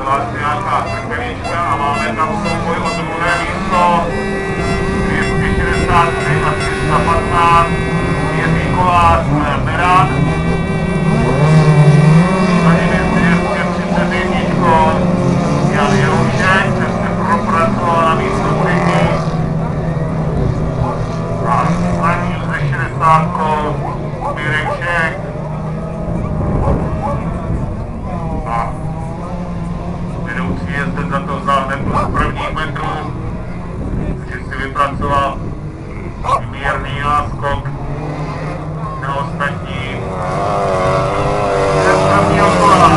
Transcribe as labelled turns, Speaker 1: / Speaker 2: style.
Speaker 1: byla nějaká trpělička a máme tam souboj o druhé místo. 263 a 315. Jiří Kolář, Beran. Vladimír 231. Jan Jelušek, ten se propracoval na místo třetí. A Slaník ze 60. Mirek Šek. A vedoucí jezdec za to vzal hned z prvních metrů, že si vypracoval mírný náskok na ostatní. Ten prvního kola